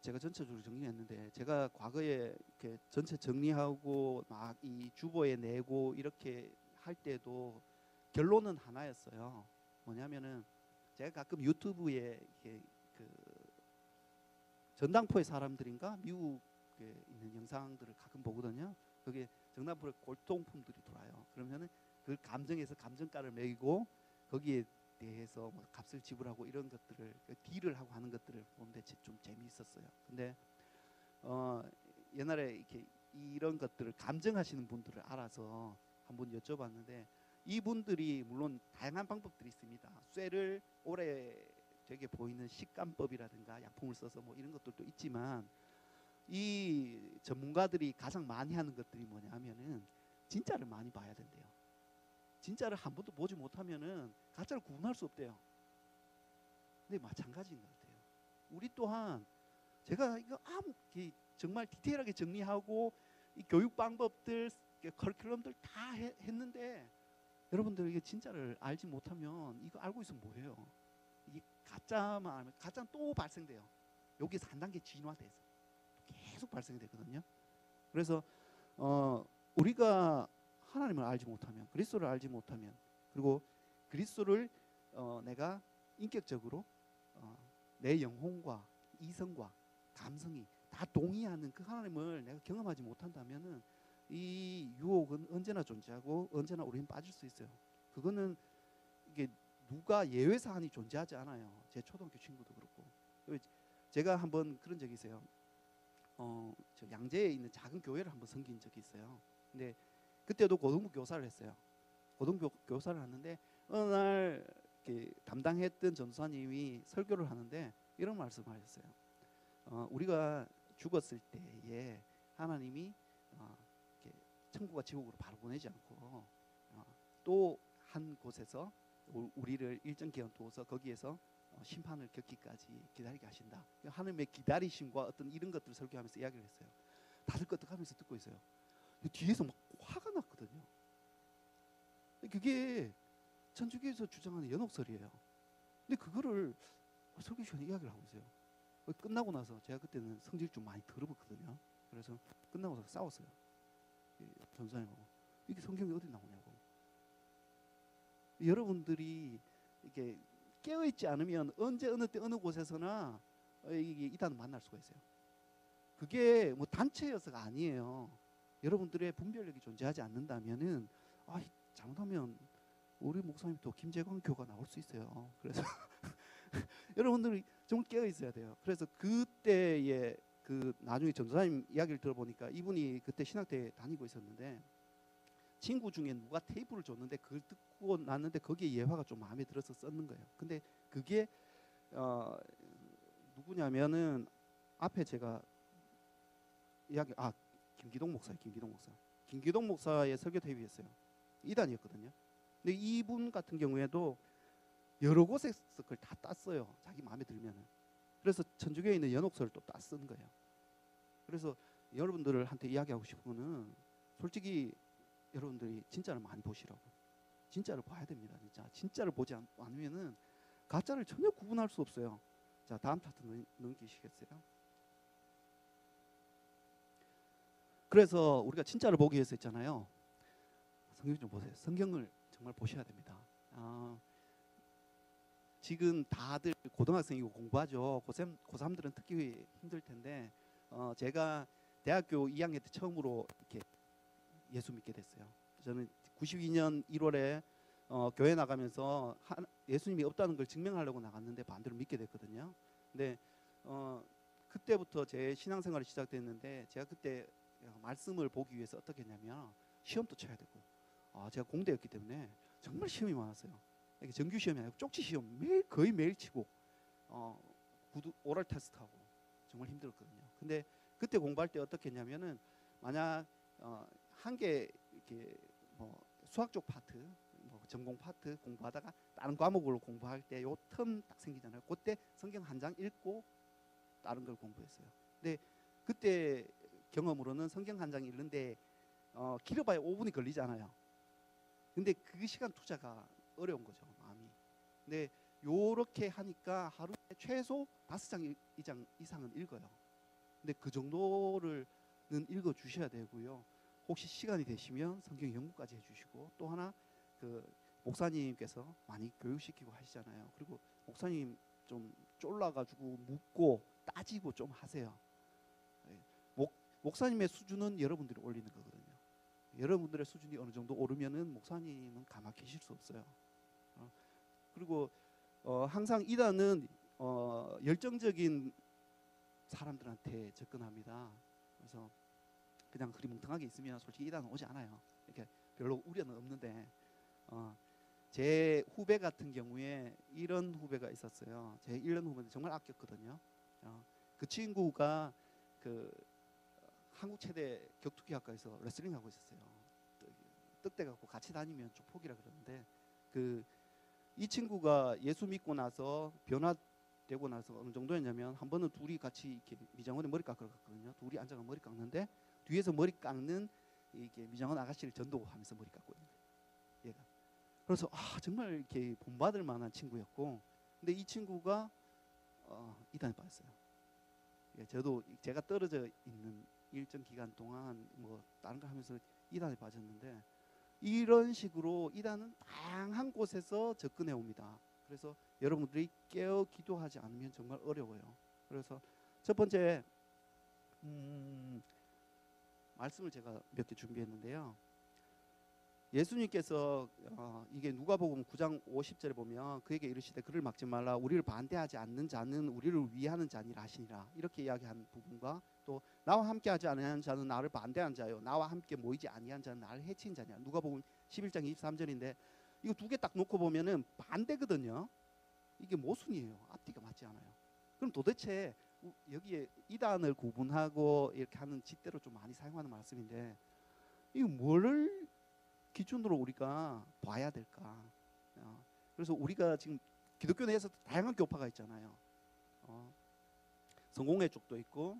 S2: 제가 전체적으로 정리했는데 제가 과거에 이렇게 전체 정리하고 막 이 주보에 내고 이렇게 할 때도 결론은 하나였어요. 뭐냐면은 제가 가끔 유튜브에 이렇게 그 전당포의 사람들인가 미국에 있는 영상들을 가끔 보거든요. 거기에 전당포의 골동품들이 돌아요. 그러면은 그 감정에서 감정가를 매기고 거기에 대해서 뭐 값을 지불하고 이런 것들을 딜을 하고 하는 것들을 보는데 좀 재미있었어요. 근데 옛날에 이렇게 이런 것들을 감정하시는 분들을 알아서 한번 여쭤봤는데 이분들이 물론 다양한 방법들이 있습니다. 쇠를 오래 되게 보이는 식감법이라든가 약품을 써서 뭐 이런 것들도 있지만 이 전문가들이 가장 많이 하는 것들이 뭐냐면은 진짜를 많이 봐야 된대요. 진짜를 한 번도 보지 못하면은 가짜를 구분할 수 없대요. 근데 마찬가지인 것 같아요. 우리 또한 제가 이거 정말 디테일하게 정리하고 이 교육 방법들, 커리큘럼들 다 했는데 여러분들 이게 진짜를 알지 못하면 이거 알고 있으면 뭐해요? 이게 가짜만 알면 가짜는 또 발생돼요. 여기서 한 단계 진화돼서 계속 발생이 되거든요. 그래서 우리가 하나님을 알지 못하면 그리스도를 알지 못하면 그리고 그리스도를 내가 인격적으로 내 영혼과 이성과 감성이 다 동의하는 그 하나님을 내가 경험하지 못한다면은 이 유혹은 언제나 존재하고 언제나 우리는 빠질 수 있어요. 그거는 이게 누가 예외 사안이 존재하지 않아요. 제 초등학교 친구도 그렇고. 제가 한번 그런 적이 있어요. 저 양재에 있는 작은 교회를 한번 섬긴 적이 있어요. 근데 그때도 고등부 교사를 했어요. 고등부 교사를 하는데 어느 날 이렇게 담당했던 전도사님이 설교를 하는데 이런 말씀을 하셨어요. 우리가 죽었을 때에 하나님이 천국과 지옥으로 바로 보내지 않고 또 한 곳에서 우리를 일정 기간 두어서 거기에서 심판을 겪기까지 기다리게 하신다. 하나님의 기다리심과 어떤 이런 것들을 설교하면서 이야기를 했어요. 다들 끄떡하면서 듣고 있어요. 뒤에서 막 화가 났거든요. 그게 천주교에서 주장하는 연옥설이에요. 근데 그거를 설교 시간에 이야기를 하고 있어요. 끝나고 나서 제가 그때는 성질 좀 많이 더러웠거든요. 그래서 끝나고 나서 싸웠어요. 전사님하고 이게 성경에 어디 나오냐고. 여러분들이 이게 깨어있지 않으면 언제 어느 때 어느 곳에서나 이게 이단을 만날 수가 있어요. 그게 뭐 단체여서가 아니에요. 여러분들의 분별력이 존재하지 않는다면은 잘못하면 우리 목사님도 김재광 교가 나올 수 있어요. 그래서 여러분들이 좀 깨어 있어야 돼요. 그래서 그때의 그 나중에 전도사님 이야기를 들어보니까 이분이 그때 신학대 다니고 있었는데 친구 중에 누가 테이프를 줬는데 그걸 듣고 났는데 거기에 예화가 좀 마음에 들어서 썼는 거예요. 근데 그게 누구냐면은 앞에 제가 이야기 김기동 목사예요. 김기동 목사의 설교 테이프였어요. 이단이었거든요. 근데 이분 같은 경우에도 여러 곳에서 그걸 다 땄어요. 자기 마음에 들면은. 그래서 천주교에 있는 연옥서를 또 따 쓴 거예요. 그래서 여러분들한테 이야기하고 싶은 거는 솔직히 여러분들이 진짜를 많이 보시라고. 진짜를 봐야 됩니다. 진짜를 보지 않으면은 가짜를 전혀 구분할 수 없어요. 자, 다음 차트 넘기시겠어요? 그래서 우리가 진짜를 보기 위해서 했잖아요. 성경 좀 보세요. 성경을 정말 보셔야 됩니다. 지금 다들 고등학생이고 공부하죠. 고3들은 특히 힘들 텐데 제가 대학교 2학년 때 처음으로 이렇게 예수 믿게 됐어요. 저는 92년 1월에 교회 나가면서 예수님이 없다는 걸 증명하려고 나갔는데 반대로 믿게 됐거든요. 근데 그때부터 제 신앙생활이 시작됐는데 제가 그때 말씀을 보기 위해서 어떻게 했냐면 시험도 쳐야 되고 제가 공대였기 때문에 정말 시험이 많았어요. 이게 정규 시험이 아니고 쪽지 시험 거의 매일 치고 오럴 테스트하고 정말 힘들었거든요. 근데 그때 공부할 때 어떻게 했냐면은 만약 한 개 이렇게 뭐 수학 쪽 파트, 뭐 전공 파트 공부하다가 다른 과목으로 공부할 때 요 텀 딱 생기잖아요. 그때 성경 한 장 읽고 다른 걸 공부했어요. 근데 그때 경험으로는 성경 한 장 읽는데 길어봐야 5분이 걸리잖아요. 근데 그 시간 투자가 어려운 거죠, 마음이. 근데 요렇게 하니까 하루에 최소 5장 이상은 읽어요. 근데 그 정도는 읽어 주셔야 되고요. 혹시 시간이 되시면 성경 연구까지 해주시고 또 하나 그 목사님께서 많이 교육시키고 하시잖아요. 그리고 목사님 좀 쫄라가지고 묻고 따지고 좀 하세요. 목사님의 수준은 여러분들이 올리는 거거든요. 여러분들의 수준이 어느 정도 오르면은 목사님은 가만 계실 수 없어요. 그리고 항상 이단은 열정적인 사람들한테 접근합니다. 그래서 그냥 흐리멍텅하게 있으면 솔직히 이단은 오지 않아요. 이렇게 별로 우려는 없는데 제 후배 같은 경우에 이런 후배가 있었어요. 제 1년 후배인데 정말 아꼈거든요. 그 친구가 그 한국 최대 격투기 학과에서 레슬링 하고 있었어요. 뜻대 갖고 같이 다니면 족폭이라 그러는데 이 친구가 예수 믿고 나서 변화되고 나서 어느 정도였냐면 한 번은 둘이 같이 이렇게 미장원에 머리 깎으러 갔거든요. 둘이 앉아서 머리 깎는데 뒤에서 머리 깎는 이게 미장원 아가씨를 전도하면서 머리 깎고 있는 거예요. 얘가. 그래서 정말 이렇게 본받을 만한 친구였고, 근데 이 친구가 이단에 빠졌어요. 제가 떨어져 있는 일정 기간 동안 뭐 다른 거 하면서 이단에 빠졌는데 이런 식으로 이단은 다양한 곳에서 접근해 옵니다. 그래서 여러분들이 깨어 기도하지 않으면 정말 어려워요. 그래서 첫 번째 말씀을 제가 몇 개 준비했는데요. 예수님께서 이게 누가복음 9장 50절에 보면 그에게 이르시되 그를 막지 말라 우리를 반대하지 않는 자는 우리를 위하는 자니라 하시니라 이렇게 이야기한 부분과 또 나와 함께하지 아니하는 자는 나를 반대한 자요 나와 함께 모이지 아니한 자는 나를 해친 자냐. 누가복음 11장 23절인데 이거 두 개 딱 놓고 보면은 반대거든요. 이게 모순이에요. 앞뒤가 맞지 않아요. 그럼 도대체 여기에 이단을 구분하고 이렇게 하는 짓대로 좀 많이 사용하는 말씀인데 이거 뭐를 기준으로 우리가 봐야 될까? 그래서 우리가 지금 기독교 내에서 다양한 교파가 있잖아요. 성공회 쪽도 있고,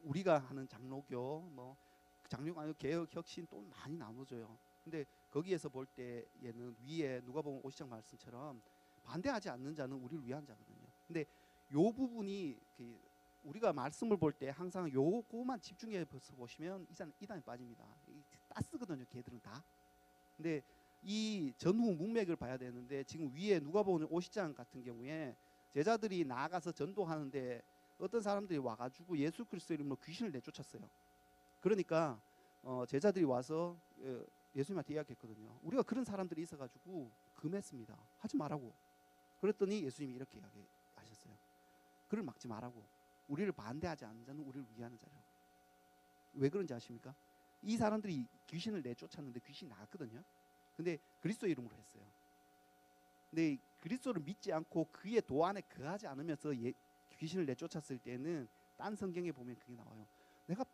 S2: 우리가 하는 장로교, 뭐 장로가 아니고 개혁, 혁신 또 많이 나눠져요. 근데 거기에서 볼 때에는 위에 누가복음 50장 말씀처럼 반대하지 않는 자는 우리를 위한 자거든요. 근데 요 부분이 우리가 말씀을 볼 때 항상 요거만 집중해서 보시면 이단에 빠집니다. 따쓰거든요. 걔들은 다. 근데 이 전후 문맥을 봐야 되는데 지금 위에 누가복음 50장 같은 경우에 제자들이 나아가서 전도하는데 어떤 사람들이 와가지고 예수 그리스도 이름으로 귀신을 내쫓았어요. 그러니까 제자들이 와서 예수님한테 이야기했거든요. 우리가 그런 사람들이 있어가지고 금했습니다. 하지 말라고. 그랬더니 예수님이 이렇게 이야기하셨어요. 그를 막지 말라고. 우리를 반대하지 않는 자는 우리를 위하는 자라고. 왜 그런지 아십니까? 이 사람들이 귀신을 내쫓았는데 귀신이 나갔거든요. 근데 그리스도 이름으로 했어요. 근데 그리스도를 믿지 않고 그의 도안에 거하지 않으면서 귀신을 내쫓았을 때는 딴 성경에 보면 그게 나와요. 내가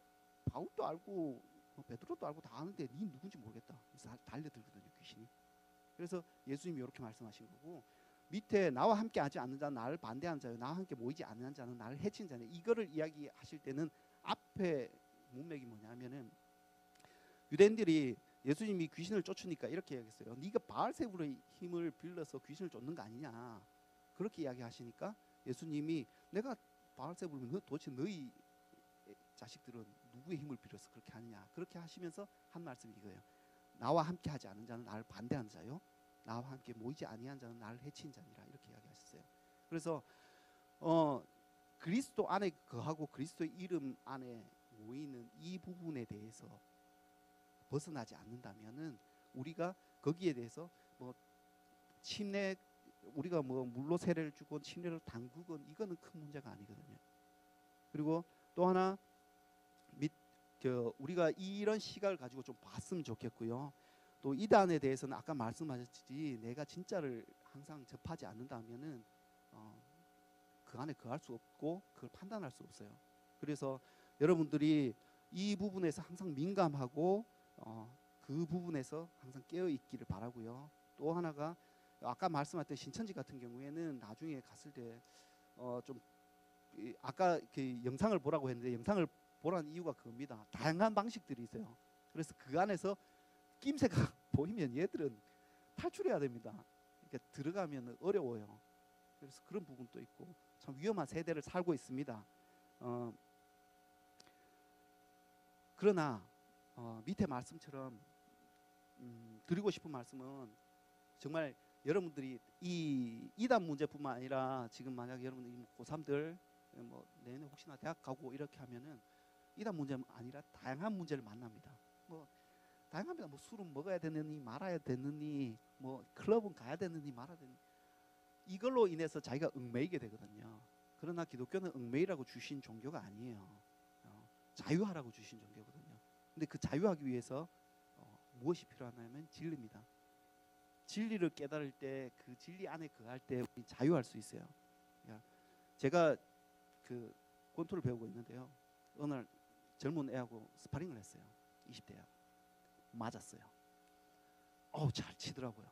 S2: 바울도 알고 베드로도 알고 다 아는데 네 누군지 모르겠다. 그래서 달려들거든요, 귀신이. 그래서 예수님이 이렇게 말씀하신 거고, 밑에 나와 함께 하지 않는 자는 나를 반대하는 자요, 나와 함께 모이지 않는 자는 나를 해치는 자네. 이거를 이야기하실 때는 앞에 문맥이 뭐냐면은 유대인들이 예수님이 귀신을 쫓으니까 이렇게 이야기했어요. 네가 바알세불의 힘을 빌려서 귀신을 쫓는 거 아니냐. 그렇게 이야기하시니까 예수님이 내가 바알세불이면 도대체 너희 자식들은 누구의 힘을 빌려서 그렇게 하느냐. 그렇게 하시면서 한 말씀이 이거예요. 나와 함께 하지 않은 자는 나를 반대하는 자요, 나와 함께 모이지 아니한 자는 나를 해치는 자니라. 이렇게 이야기하셨어요. 그래서 그리스도 안에 거하고 그리스도의 이름 안에 모이는 이 부분에 대해서 벗어나지 않는다면은 우리가 거기에 대해서 뭐 침례, 우리가 뭐 물로 세례를 주고 침례를 담그건 이거는 큰 문제가 아니거든요. 그리고 또 하나 우리가 이런 시각을 가지고 좀 봤으면 좋겠고요. 또 이단에 대해서는 아까 말씀하셨듯이 내가 진짜를 항상 접하지 않는다면은 그 안에 거할 수 없고 그걸 판단할 수 없어요. 그래서 여러분들이 이 부분에서 항상 민감하고 그 부분에서 항상 깨어 있기를 바라고요. 또 하나가 아까 말씀하셨던 신천지 같은 경우에는 나중에 갔을 때 좀 아까 그 영상을 보라고 했는데 영상을 보라는 이유가 그겁니다. 다양한 방식들이 있어요. 그래서 그 안에서 낌새가 보이면 얘들은 탈출해야 됩니다. 그러니까 들어가면 어려워요. 그래서 그런 부분도 있고 참 위험한 세대를 살고 있습니다. 그러나 밑에 말씀처럼 드리고 싶은 말씀은 정말 여러분들이 이 이단 문제뿐만 아니라 지금 만약 여러분들이 고3들 뭐 내년에 혹시나 대학 가고 이렇게 하면은 이단 문제는 아니라 다양한 문제를 만납니다. 뭐 다양합니다. 뭐 술은 먹어야 되느니 말아야 되느니 뭐 클럽은 가야 되느니 말아야 되느니 이걸로 인해서 자기가 얽매이게 되거든요. 그러나 기독교는 얽매이라고 주신 종교가 아니에요. 자유하라고 주신 종교거든요. 근데 그 자유하기 위해서 무엇이 필요하냐면 진리입니다. 진리를 깨달을 때 그 진리 안에 거할 때 우리 자유할 수 있어요. 제가 그 권투를 배우고 있는데요. 어느 날 젊은 애하고 스파링을 했어요. 20대하고 맞았어요. 잘 치더라고요.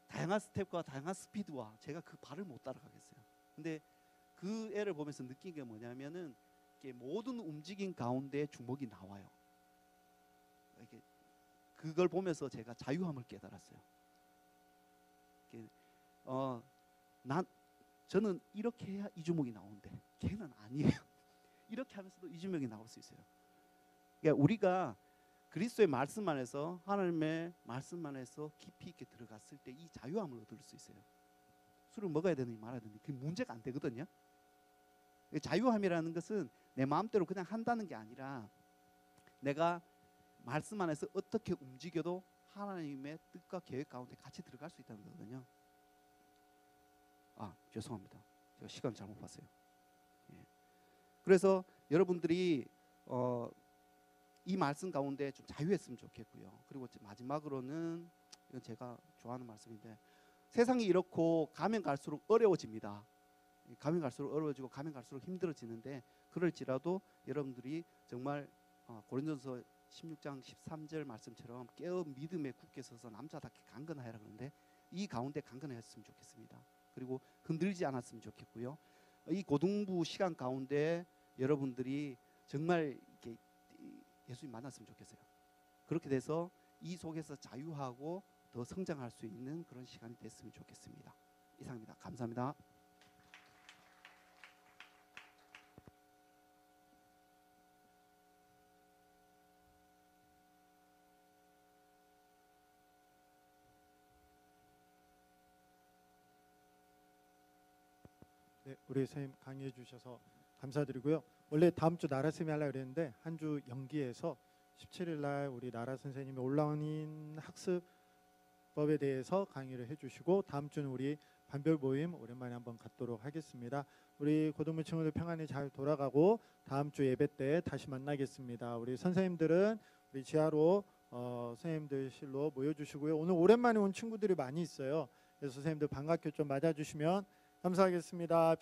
S2: 다양한 스텝과 다양한 스피드와 제가 그 발을 못 따라가겠어요. 근데 그 애를 보면서 느낀 게 뭐냐면은 모든 움직임 가운데 주먹이 나와요. 이렇게 그걸 보면서 제가 자유함을 깨달았어요. 저는 이렇게 해야 이 주먹이 나오는데 걔는 아니에요. 이렇게 하면서도 이 주먹이 나올 수 있어요. 그러니까 우리가 그리스도의 말씀 안에서 하나님의 말씀 안에서 깊이 있게 들어갔을 때 이 자유함을 얻을 수 있어요. 술을 먹어야 되느니 말아야 되느니 그게 문제가 안 되거든요. 자유함이라는 것은 내 마음대로 그냥 한다는 게 아니라 내가 말씀 안에서 어떻게 움직여도 하나님의 뜻과 계획 가운데 같이 들어갈 수 있다는 거거든요. 죄송합니다. 제가 시간 잘못 봤어요. 그래서 여러분들이 이 말씀 가운데 좀 자유했으면 좋겠고요. 그리고 마지막으로는 이건 제가 좋아하는 말씀인데 세상이 이렇고 가면 갈수록 어려워집니다. 가면 갈수록 어려워지고 가면 갈수록 힘들어지는데 그럴지라도 여러분들이 정말 고린도전서 16장 13절 말씀처럼 깨어 믿음에 굳게 서서 남자답게 강건하여라 그러는데 이 가운데 강건하였으면 좋겠습니다. 그리고 흔들리지 않았으면 좋겠고요. 이 고등부 시간 가운데 여러분들이 정말 이렇게 예수님 만났으면 좋겠어요. 그렇게 돼서 이 속에서 자유하고 더 성장할 수 있는 그런 시간이 됐으면 좋겠습니다. 이상입니다. 감사합니다.
S3: 네, 우리 선생님 강의해 주셔서 감사드리고요. 원래 다음 주 나라 쌤이 하려고 그랬는데 한 주 연기해서 17일 날 우리 나라 선생님이 온라인 학습법에 대해서 강의를 해주시고 다음 주는 우리 반별 모임 오랜만에 한번 갖도록 하겠습니다. 우리 고등부 친구들 평안히 잘 돌아가고 다음 주 예배 때 다시 만나겠습니다. 우리 선생님들은 우리 지하로 선생님들실로 모여주시고요. 오늘 오랜만에 온 친구들이 많이 있어요. 그래서 선생님들 반갑게 좀 맞아주시면 감사하겠습니다.